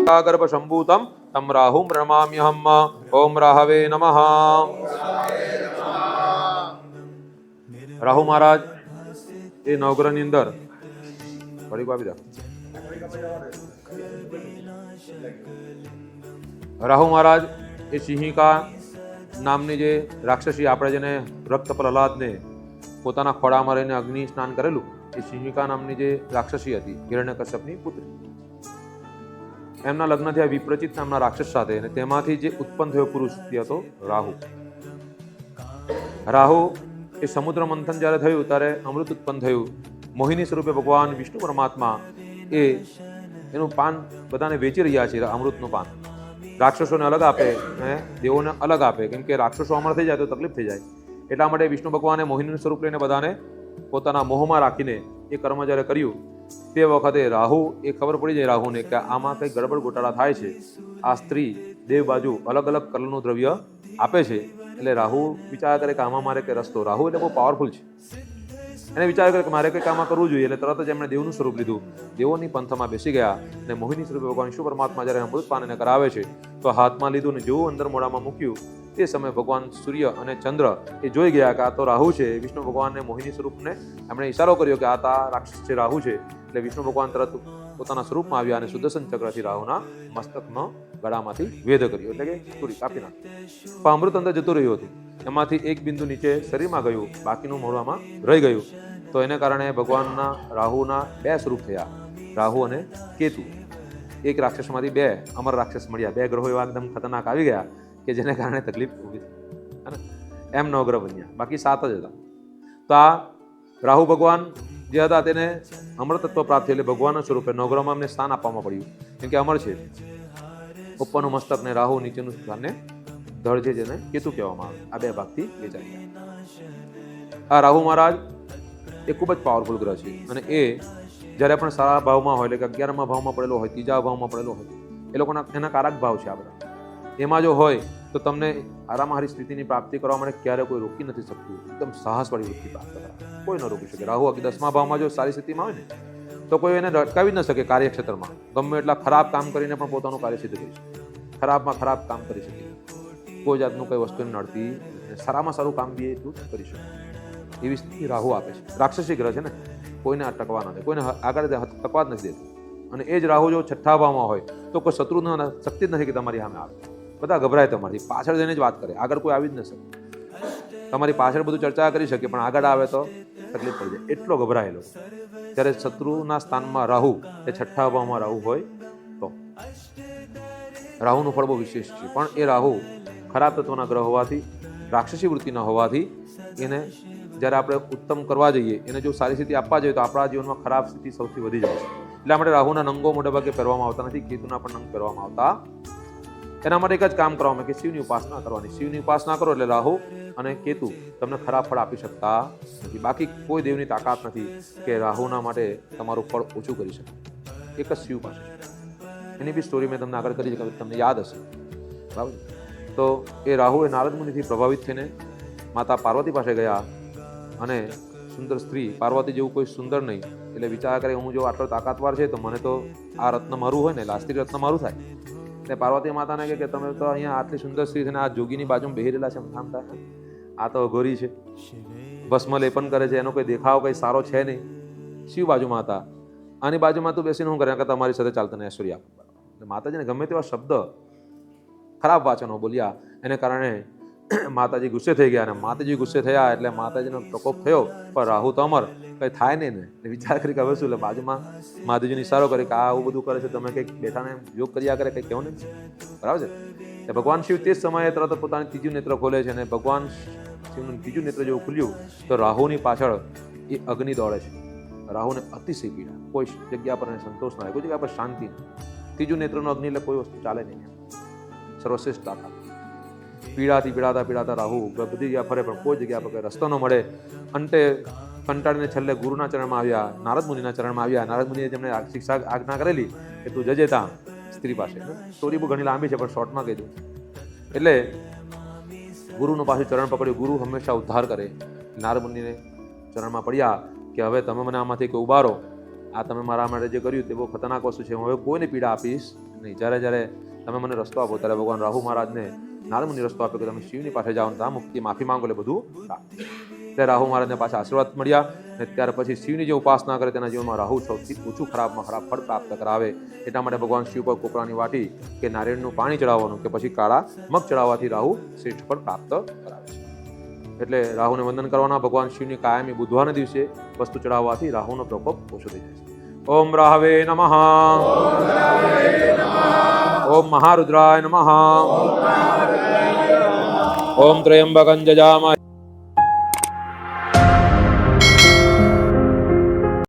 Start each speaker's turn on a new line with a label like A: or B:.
A: ગર્ભ સંભૂતમ તમ રાહુમ નમામ્યહમ. ઓમ રાહવે નમઃ. રાહુ મહારાજ એ નવગ્રહની અંદર પડી આપી દો. રાહુ મહારાજ એ સિંહિકા નામની જે રાક્ષસી, આપણે જેને રક્ત પ્રહલાદને પોતાના ખોળામાં રહીને અગ્નિ સ્નાન કરેલું, એ સિંહિકા નામની જે રાક્ષસી હતી, હિરણ્યકશ્યપની પુત્રી, એમના લગ્ન થયા વિપ્રચિત નામના રાક્ષસ સાથે, અને તેમાંથી જે ઉત્પન્ન થયો પુરુષ તે હતો રાહુ. રાહુ એ સમુદ્ર મંથન જ્યારે થયું ત્યારે અમૃત ઉત્પન્ન થયું. મોહિની સ્વરૂપે ભગવાન વિષ્ણુ પરમાત્મા એ એનું પાન બધાને વેચી રહ્યા છે. અમૃતનું પાન રાક્ષસોને અલગ આપે અને દેવોને અલગ આપે, કેમ કે રાક્ષસો અમર થઈ જાય તો તકલીફ થઈ જાય. એટલા માટે વિષ્ણુ ભગવાને મોહિનીનું સ્વરૂપ લઈને બધાને પોતાના મોહમાં રાખીને એ કર્મ જ્યારે કર્યું, તે વખતે રાહુ એ ખબર પડી જાય રાહુને કે આમાં કંઈક ગડબડ ગોટાળા થાય છે. આ સ્ત્રી દેવ બાજુ અલગ અલગ કલરનું દ્રવ્ય આપે છે. એટલે રાહુ વિચાર કરે કે આમાં મારે કંઈ રસ્તો. રાહુ એટલે બહુ પાવરફુલ છે. એને વિચાર કરે કે મારે કંઈક આમાં કરવું જોઈએ. એટલે તરત જ એમણે દેવનું સ્વરૂપ લીધું, દેવોની પંથમાં બેસી ગયા અને મોહિની સ્વરૂપે ભગવાન વિષ્ણુ પરમાત્મા જ્યારે અમૃત પાન એને કરાવે છે તો હાથમાં લીધું ને જેવું અંદર મોઢામાં મૂક્યું, તે સમયે ભગવાન સૂર્ય અને ચંદ્ર એ જોઈ ગયા કે આ તો રાહુ છે. વિષ્ણુ ભગવાનને મોહિની સ્વરૂપને એમણે ઈશારો કર્યો કે આ તા રાક્ષસ છે, રાહુ છે. એટલે વિષ્ણુ ભગવાન તરત પોતાના સ્વરૂપમાં આવ્યા અને સુદર્શન ચક્રથી રાહુના મસ્તકનો ગળામાંથી વેધ કર્યો, એટલે કે પૂરી કાપી નાખી. પણ અમૃત અંદર જતું રહ્યું હતું. એમાંથી એક બિંદુ નીચે શરીરમાં ગયું, બાકીનું મોઢામાં રહી ગયું. તો એને કારણે ભગવાનના રાહુના બે સ્વરૂપ થયા, રાહુ અને કેતુ. એક રાક્ષસમાંથી બે અમર રાક્ષસ મળ્યા. બે ગ્રહો એવા એકદમ ખતરનાક આવી ગયા કે જેને કારણે તકલીફ ઊભી થઈ. એમ નવગ્રહ બન્યા, બાકી 7 જ હતા. તો આ રાહુ ભગવાન જે હતા તેને અમર તત્વ પ્રાપ્ત થયું. એટલે ભગવાનના સ્વરૂપે નવગ્રહમાં એમને સ્થાન આપવામાં પડ્યું, કેમ કે અમર છે. ઉપરનું મસ્તક ને રાહુ, નીચેનું સ્થાનને ધડ છે, જેને કેતુ કહેવામાં આવે. આ બે ભાગથી વેચાઈ ગયા. આ રાહુ મહારાજ એ ખૂબ જ પાવરફુલ ગ્રહ છે. અને એ જ્યારે પણ સારા ભાવમાં હોય, એટલે કે 11મા ભાવમાં પડેલો હોય, 3જા ભાવમાં પડેલો હોય, એ લોકોના એના કારક ભાવ છે આ બધા. એમાં જો હોય તો તમને આરામહારી સ્થિતિની પ્રાપ્તિ કરવા માટે ક્યારે કોઈ રોકી નથી શકતું. એકદમ સાહસવાળી વૃત્તિ પ્રાપ્ત કરાવે, કોઈ ન રોકી શકે. રાહુ 10મા ભાવમાં જો સારી સ્થિતિમાં હોય ને તો કોઈ એને અટકાવી ન શકે. કાર્યક્ષેત્રમાં ગમે એટલા ખરાબ કામ કરીને પણ પોતાનું કાર્ય સિદ્ધ કરી શકે. ખરાબમાં ખરાબ કામ કરી શકે, કોઈ જાતનું કઈ વસ્તુને નડતી, સારામાં સારું કામ બી એટલું કરી શકે એવી સ્થિતિ રાહુ આપે છે. રાક્ષસી ગ્રહ છે ને, કોઈને અટકવા ન દે, કોઈને આગળ તકવા જ નથી દેતું. અને એ જ રાહુ જો 6ઠ્ઠા ભાવમાં હોય તો કોઈ શત્રુનો શક્તિ જ નથી કે તમારી સામે આવે. બધા ગભરાય તમારી પાછળ જઈને જ વાત કરે, આગળ કોઈ આવી જ ન શકે. તમારી પાછળ બધું ચર્ચા કરી શકે પણ આગળ આવે તો તકલીફ પડી જાય, એટલો ગભરાયેલો. ત્યારે શત્રુના સ્થાનમાં રાહુ, એ 6ઠ્ઠા ભાવમાં રાહુ હોય તો રાહુનું ફળ બહુ વિશેષ છે. પણ એ રાહુ ખરાબ તત્વના ગ્રહ હોવાથી, રાક્ષસી વૃત્તિના હોવાથી, એને જ્યારે આપણે ઉત્તમ કરવા જઈએ, એને જો સારી સ્થિતિ આપવા જોઈએ તો આપણા જીવનમાં ખરાબ સ્થિતિ સૌથી વધી જાય છે. એટલા માટે રાહુના નંગો મોટા ભાગે પહેરવામાં આવતા નથી, કેતુના પણ નંગ પહેરવામાં આવતા. એના માટે એક જ કામ કરવામાં કે શિવની ઉપાસના કરવાની. શિવની ઉપાસના કરો એટલે રાહુ અને કેતુ તમને ખરાબ ફળ આપી શકતા નથી. બાકી કોઈ દેવની તાકાત નથી કે રાહુના માટે તમારું ફળ ઓછું કરી શકે. એક જ શિવ પાસે. એની બી સ્ટોરી મેં તમને આગળ કરી છે, તમને યાદ હશે, બરાબર? તો એ રાહુ એ નારદ મુનિથી પ્રભાવિત થઈને માતા પાર્વતી પાસે ગયા અને સુંદર સ્ત્રી, પાર્વતી જેવું કોઈ સુંદર નહીં. એટલે વિચાર કરે હું જો આટલો તાકાતવાર છે તો મને તો આ રત્ન મારું હોય ને, લાસ્તી રત્ન મારું થાય. એટલે પાર્વતી માતાને કહે કે તમે તો અહીંયા આટલી સુંદર સ્ત્રી છે ને આ જોગીની બાજુમાં બેહી રહેલા છે, આમ થાય, આ તો અઘોરી છે, ભસ્મ લેપન કરે છે, એનો કોઈ દેખાવ કંઈ સારો છે નહીં. શિવ બાજુમાં હતા, આની બાજુમાં તું બેસીને શું કરે કે તમારી સાથે ચાલતા ઐશ્વર્ય આપે. એટલે માતાજીને ગમે તેવા શબ્દ, ખરાબ વાચનો બોલ્યા, એને કારણે માતાજી ગુસ્સે થઈ ગયા. અને માતાજી ગુસ્સે થયા એટલે માતાજીનો પ્રકોપ થયો. પણ રાહુ તો અમર, કંઈ થાય નહીં ને. વિચાર કરી કે હવે શું? એટલે બાજુમાં માતાજીને ઈશારો કરે કે આ આવું બધું કરે છે, તમે કંઈક બેઠાને યોગ કર્યા કરે, કંઈક કહેવું નહીં, બરાબર છે? એટલે ભગવાન શિવ તે જ સમયે તરત પોતાની ત્રીજું નેત્ર ખોલે છે. અને ભગવાન શિવનું ત્રીજું નેત્ર જેવું ખુલ્યું તો રાહુની પાછળ એ અગ્નિ દોડે છે. રાહુને અતિશય પીડા, કોઈ જગ્યા પર એને સંતોષ ના હોય, કોઈ જગ્યા પર શાંતિ નહીં. ત્રીજું નેત્રનો અગ્નિ એટલે કોઈ વસ્તુ ચાલે નહીં, સર્વશ્રેષ્ઠ તાકાત. પીડાથી પીડાતા રાહુ બધી જગ્યા ફરે પણ કોઈ જગ્યા પર કોઈ રસ્તો ન મળે. અંતે કંટાળીને છેલ્લે ગુરુના ચરણમાં આવ્યા, નારદ મુનિના ચરણમાં આવ્યા. નારદ મુનિએ જેમને શિક્ષા આજ્ઞા કરેલી કે તું જજે ત્યાં સ્ત્રી પાસે. સ્ટોરી બહુ ઘણી લાંબી છે પણ શોર્ટમાં કહી દઉં. એટલે ગુરુનું પાછું ચરણ પકડ્યું. ગુરુ હંમેશા ઉદ્ધાર કરે. નારદ મુનિને ચરણમાં પડ્યા કે હવે તમે મને આમાંથી કોઈ ઉબારો, આ તમે મારા માટે જે કર્યું તે બહુ ખતરનાક વસ્તુ છે, હું હવે કોઈને પીડા આપીશ નહીં. જ્યારે જ્યારે તમે મને રસ્તો આપો ત્યારે ભગવાન રાહુ મહારાજને નારદમુનિ રસ્તો આપ્યો કે તમે શિવની પાસે જાઓ ત્યાં મુક્તિ માફી માંગો એટલે બધું પ્રાપ્ત. ત્યારે રાહુ મહારાજને પાછા આશીર્વાદ મળ્યા અને ત્યાર પછી શિવની જે ઉપાસના કરે તેના જીવનમાં રાહુ સૌથી ઊંચું ખરાબમાં ખરાબ ફળ પ્રાપ્ત કરાવે. એટલા માટે ભગવાન શિવ પર કોપરાની વાટી કે નારિયેળનું પાણી ચડાવવાનું કે પછી કાળા મગ ચડાવવાથી રાહુ શ્રેષ્ઠ ફળ પ્રાપ્ત કરાવે છે. એટલે રાહુને વંદન કરવાના. ભગવાન શિવની કાયમી બુધવારના દિવસે વસ્તુ ચડાવવાથી રાહુનો પ્રકોપ ઓછો થઈ જાય છે. ઓમ રાહવે નમઃ. ઓમ મહારુદ્રાય નમઃ. ઓમ ત્રયંબકં જજામહે